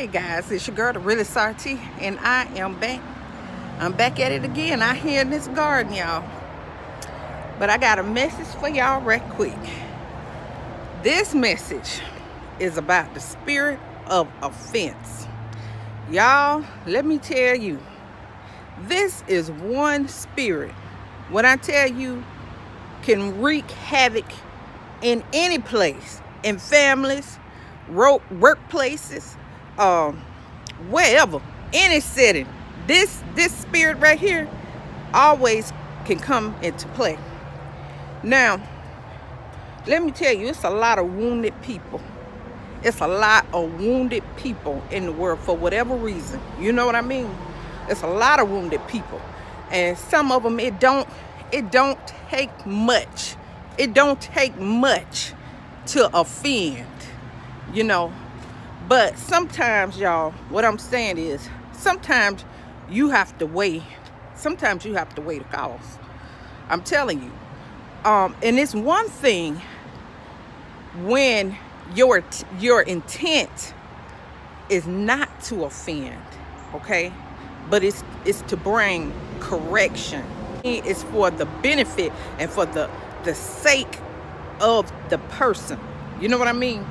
Hey guys, it's your girl, the Realist RT, and I am back. I'm back at it again out here in this garden, y'all. But I got a message for y'all right quick. This message is about the spirit of offense. Y'all, let me tell you, this is one spirit. When I tell you, can wreak havoc in any place, in families, workplaces, wherever, any setting. This spirit right here always can come into play. Now, let me tell you, it's a lot of wounded people. It's a lot of wounded people in the world for whatever reason. You know what I mean? It's a lot of wounded people, and some of them it don't take much. It don't take much to offend, you know. But sometimes, y'all, what I'm saying is, sometimes you have to weigh. Sometimes you have to weigh the cost. I'm telling you. And it's one thing when your intent is not to offend, okay? But it's to bring correction. It's for the benefit and for the sake of the person. You know what I mean?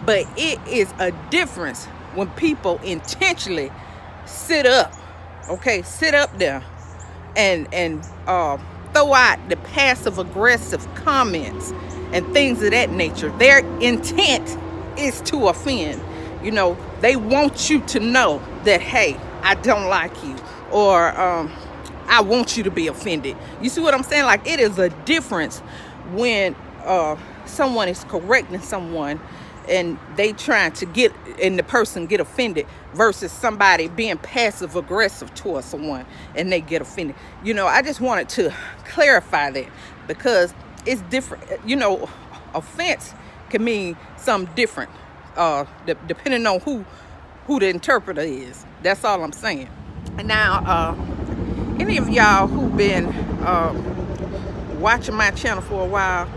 But it is a difference when people intentionally sit up there and throw out the passive aggressive comments and things of that nature. Their intent is to offend. You know, they want you to know that, hey, I don't like you, or I want you to be offended. You see what I'm saying? Like, it is a difference when someone is correcting someone and they trying to get, and the person get offended, versus somebody being passive aggressive towards someone and they get offended. You know, I just wanted to clarify that, because it's different. You know, offense can mean something different depending on who the interpreter is. That's all I'm saying. And now, any of y'all who've been watching my channel for a while,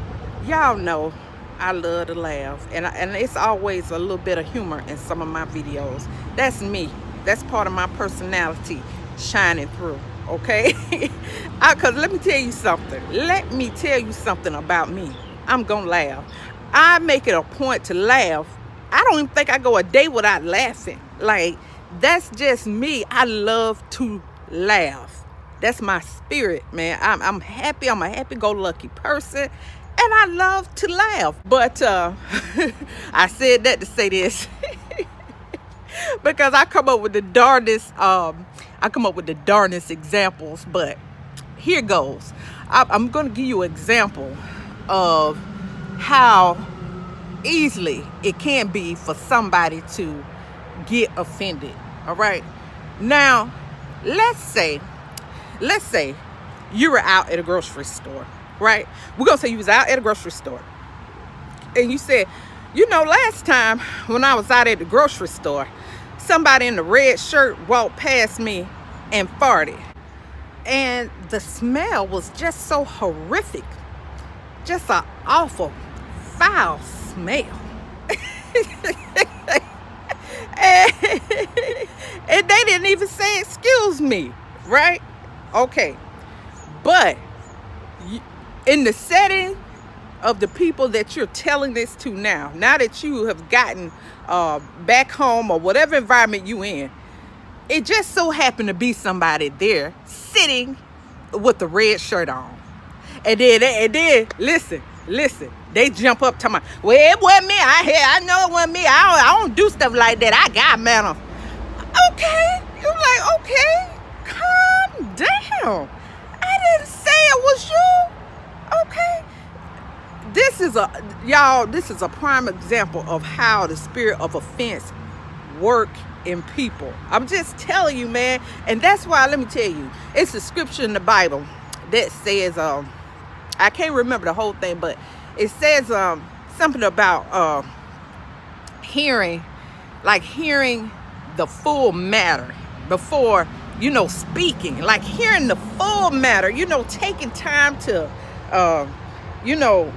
y'all know I love to laugh, and it's always a little bit of humor in some of my videos. That's me. That's part of my personality shining through, okay? Because let me tell you something. Let me tell you something about me. I'm gonna laugh. I make it a point to laugh. I don't even think I go a day without laughing. Like, that's just me. I love to laugh. That's my spirit, man. I'm happy. I'm a happy-go-lucky person, and I love to laugh. But I said that to say this because I come up with the darndest examples. But here goes. I'm going to give you an example of how easily it can be for somebody to get offended. All right. Now, let's say you were out at a grocery store, right? We're going to say you was out at a grocery store, and you said, you know, last time when I was out at the grocery store, somebody in the red shirt walked past me and farted. And the smell was just so horrific. Just an awful, foul smell. And they didn't even say excuse me, right? Okay. But in the setting of the people that you're telling this to now that you have gotten back home or whatever environment you in, it just so happened to be somebody there sitting with the red shirt on. And then listen, they jump up to my, well, it wasn't me. I know it wasn't me. I don't do stuff like that. I got manners. Okay. You're like, okay, calm down. I didn't say it was you. Okay. This is a prime example of how the spirit of offense work in people. I'm just telling you, man. And that's why, let me tell you, it's a scripture in the Bible that says, I can't remember the whole thing, but it says something about hearing the full matter before, you know, speaking. Like, hearing the full matter, you know, taking time to you know,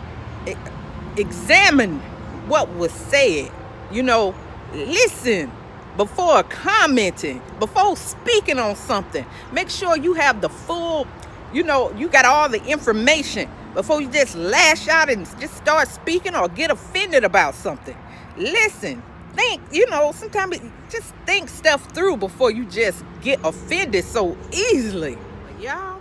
examine what was said, you know, listen before commenting, before speaking on something. Make sure you have the full, you got all the information before you just lash out and just start speaking or get offended about something. Listen, think, sometimes just think stuff through before you just get offended so easily. Y'all,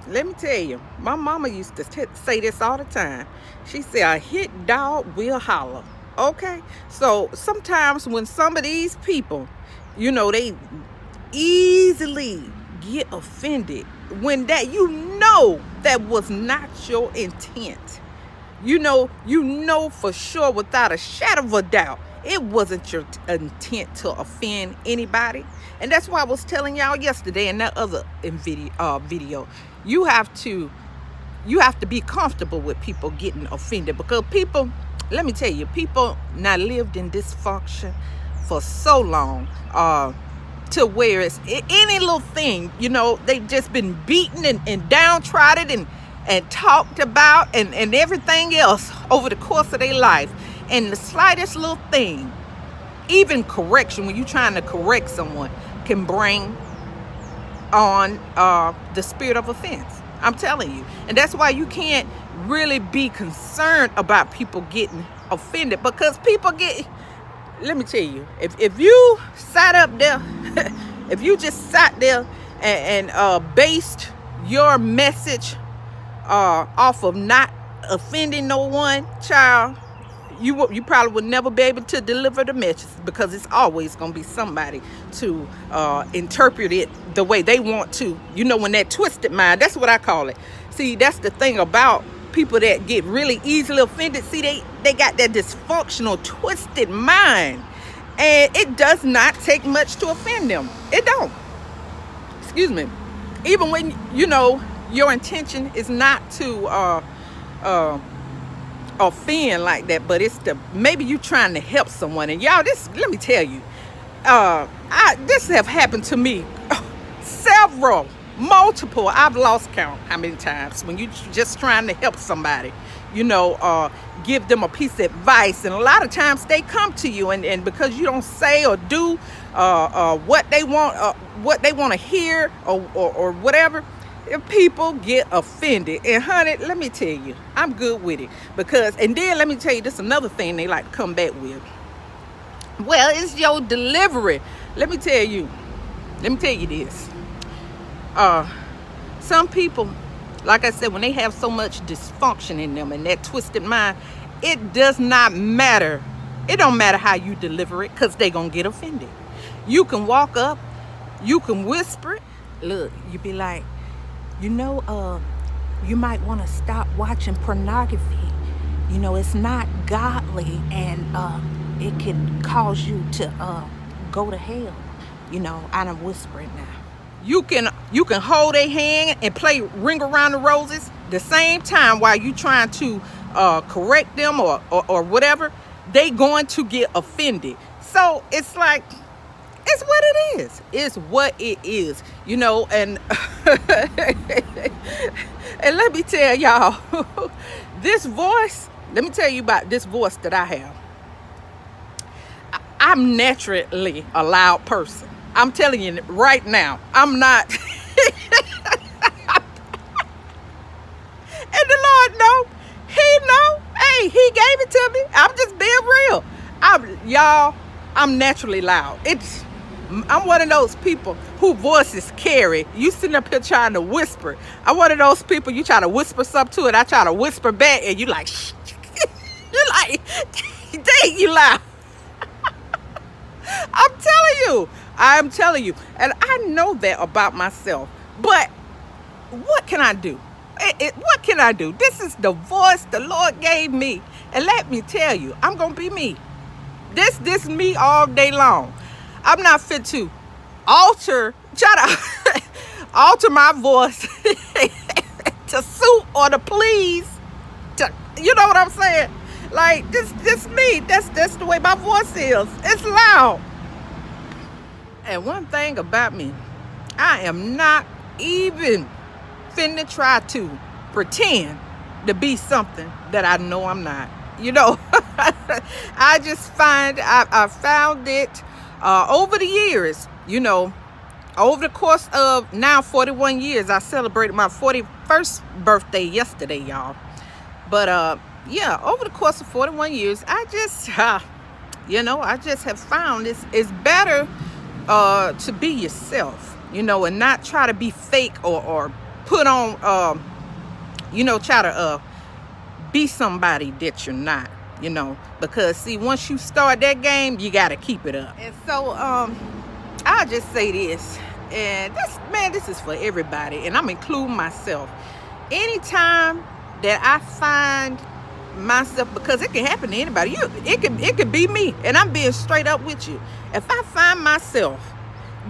let me tell you, my mama used to say this all the time. She said, a hit dog will holler. Okay? So sometimes when some of these people, they easily get offended when that that was not your intent. You know for sure without a shadow of a doubt it wasn't your intent to offend anybody. And that's why I was telling y'all yesterday in that other video, you have to be comfortable with people getting offended, because people, let me tell you, people now lived in dysfunction for so long, to where it's any little thing, they've just been beaten and downtrodden and talked about and everything else over the course of their life. And the slightest little thing, even correction, when you're trying to correct someone, can bring on the spirit of offense. I'm telling you. And that's why you can't really be concerned about people getting offended, because people let me tell you, if you sat up there, if you just sat there and based your message off of not offending no one, child, you probably would never be able to deliver the message, because it's always going to be somebody to interpret it the way they want to. When that twisted mind, that's what I call it. See, that's the thing about people that get really easily offended. See, they got that dysfunctional, twisted mind, and it does not take much to offend them. It don't. Excuse me. Even when, your intention is not to offend like that, but it's maybe you trying to help someone. And y'all, let me tell you, this have happened to me multiple, I've lost count how many times, when you just trying to help somebody, give them a piece of advice, and a lot of times they come to you, and because you don't say or do what they want to hear or whatever, people get offended. And honey, let me tell you, I'm good with it, and then let me tell you, this another thing they like to come back with. Well, it's your delivery. Let me tell you this. Some people, like I said, when they have so much dysfunction in them and that twisted mind, it does not matter. It don't matter how you deliver it, because they gonna get offended. You can walk up, you can whisper it. Look, you be like, you might want to stop watching pornography. It's not godly, and it can cause you to go to hell. I done whisper it now. You can hold a hand and play Ring Around the Roses the same time while you trying to correct them or whatever. They going to get offended. So it's like, it's what it is. It's what it is, and and let me tell y'all, let me tell you about this voice that I have. I'm naturally a loud person. I'm telling you right now, I'm not. And the Lord know. He know. Hey, he gave it to me. I'm just being real. I'm naturally loud. I'm one of those people who voices carry. You sitting up here trying to whisper. I'm one of those people, you try to whisper something to it, I try to whisper back, and you like, shh. You like, dang, you loud. I'm telling you. And I know that about myself. But what can I do? What can I do? This is the voice the Lord gave me. And let me tell you, I'm going to be me. This me all day long. I'm not fit to alter my voice to suit or to please. You know what I'm saying? Like, this me. That's the way my voice is. It's loud. And one thing about me, I am not even finna try to pretend to be something that I know I'm not. I just I found it Over the years, over the course of now 41 years, I celebrated my 41st birthday yesterday, y'all. But yeah, over the course of 41 years, I just I just have found it's better to be yourself, and not try to be fake or put on try to be somebody that you're not, because see, once you start that game, you got to keep it up. And so I'll just say this, and this is for everybody, and I'm including myself. Anytime that I find myself, because it can happen to anybody, it could be me, and I'm being straight up with you. If I find myself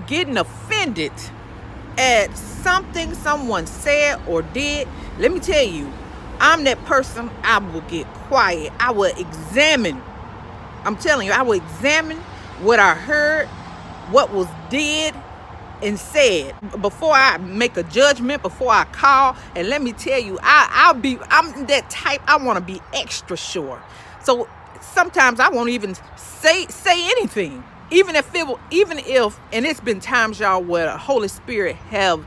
getting offended at something someone said or did, let me tell you, I'm that person. I will get quiet. I will examine. I'm telling you, I will examine what I heard, what was did and said, before I make a judgment, before I call. And let me tell you, I'm that type. I want to be extra sure. So sometimes I won't even say anything, even if, and it's been times, y'all, where the Holy Spirit have,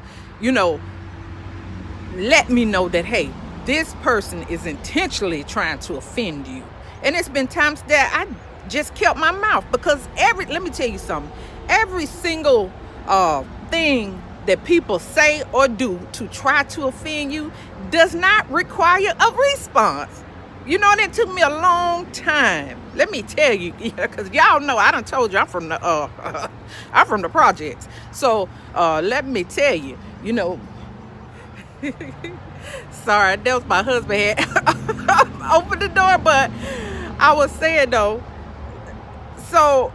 let me know that, hey, this person is intentionally trying to offend you. And it's been times that I just kept my mouth, because let me tell you something, every single thing that people say or do to try to offend you does not require a response. And it took me a long time. Let me tell you, because y'all know I done told you I'm from the projects. So let me tell you, sorry, that was my husband had opened the door, but I was saying though, so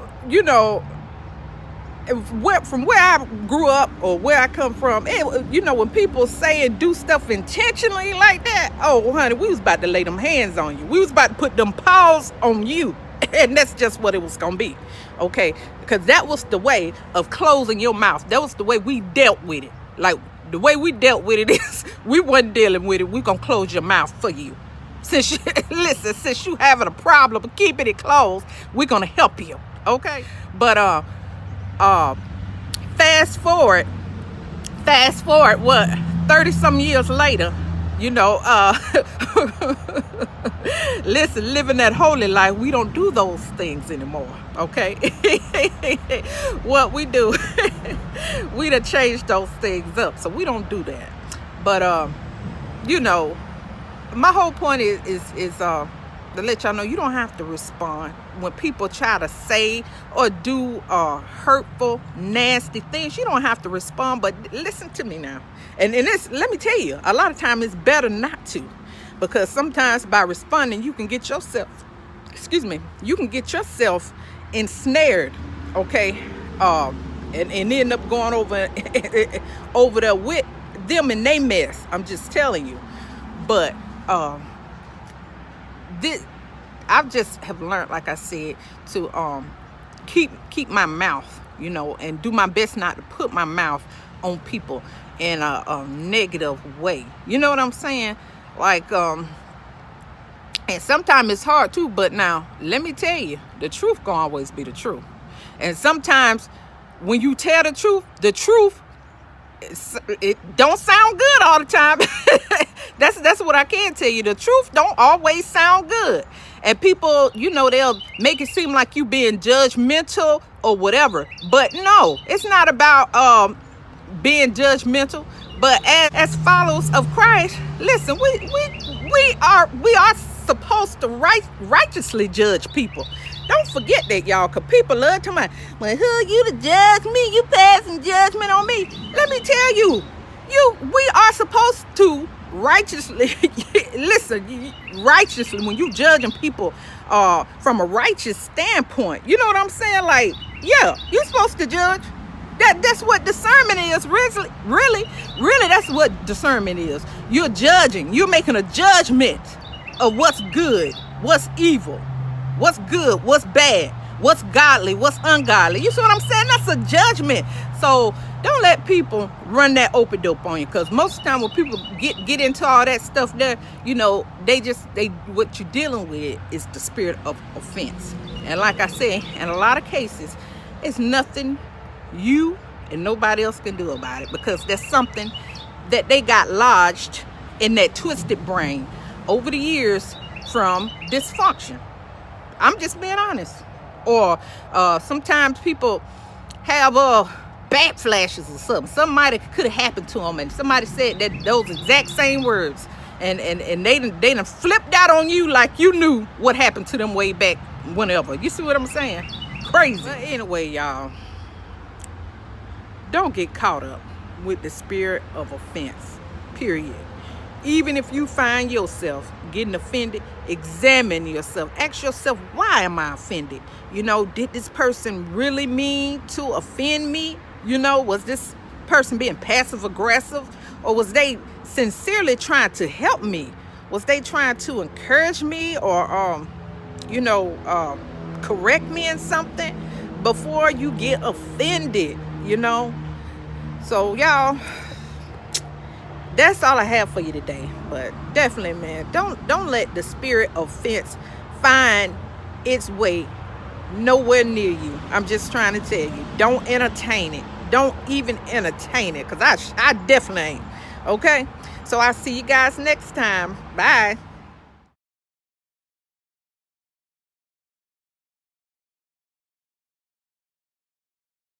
from where I grew up or where I come from, when people say and do stuff intentionally like that, oh honey, we was about to lay them hands on you. We was about to put them paws on you. And that's just what it was gonna be, okay? Because that was the way of closing your mouth. That was the way we dealt with it. Like, the way we dealt with it is, we wasn't dealing with it. We gonna close your mouth for you. Since you having a problem keeping it closed, we're gonna help you, okay? But fast forward what, 30 some years later, listen, living that holy life, we don't do those things anymore, okay? What we do, we done changed those things up, so we don't do that. But my whole point is to let y'all know, you don't have to respond when people try to say or do hurtful, nasty things. You don't have to respond. But listen to me now, and this, let me tell you, a lot of times it's better not to, because sometimes by responding you can get yourself ensnared, okay, and end up going over there with them and they mess. I'm just telling you. But I've just have learned, like I said, to keep my mouth, and do my best not to put my mouth on people in a negative way. You know what I'm saying? Like, and sometimes it's hard too, but now let me tell you, the truth gonna always be the truth. And sometimes when you tell the truth, it don't sound good all the time. That's what I can tell you. The truth don't always sound good. And people, they'll make it seem like you being judgmental or whatever. But no, it's not about being judgmental. But as followers of Christ, listen, we are supposed to righteously judge people. Don't forget that, y'all, because people love to mind, well, who you to judge me? You passing judgment on me. Let me tell you, we are supposed to righteously, listen, righteously, when you judging people from a righteous standpoint, you know what I'm saying? Like, yeah, you're supposed to judge. That's what discernment is. Really, that's what discernment is. You're judging. You're making a judgment of what's good, what's evil, what's good, what's bad, what's godly, what's ungodly. You see what I'm saying? That's a judgment. So don't let people run that open dope on you, because most of the time when people get into all that stuff there, they what you're dealing with is the spirit of offense. And like I said, in a lot of cases, It's nothing you and nobody else can do about it, because there's something that they got lodged in that twisted brain over the years from dysfunction. I'm just being honest. Or sometimes people have back flashes or something. Somebody could have happened to them, and somebody said that those exact same words, and they done flipped out on you like you knew what happened to them way back whenever. You see what I'm saying? Crazy. But anyway, y'all, don't get caught up with the spirit of offense, period. Even if you find yourself getting offended, examine yourself. Ask yourself, why am I offended? You know, did this person really mean to offend me? You know, was this person being passive aggressive, or was they sincerely trying to help me? Was they trying to encourage me, or correct me in something? Before you get offended, you know. So y'all, that's all I have for you today. But definitely, man, don't let the spirit of offense find its way nowhere near you. I'm just trying to tell you, don't entertain it. Don't even entertain it, because I definitely ain't. Okay? So I'll see you guys next time. Bye.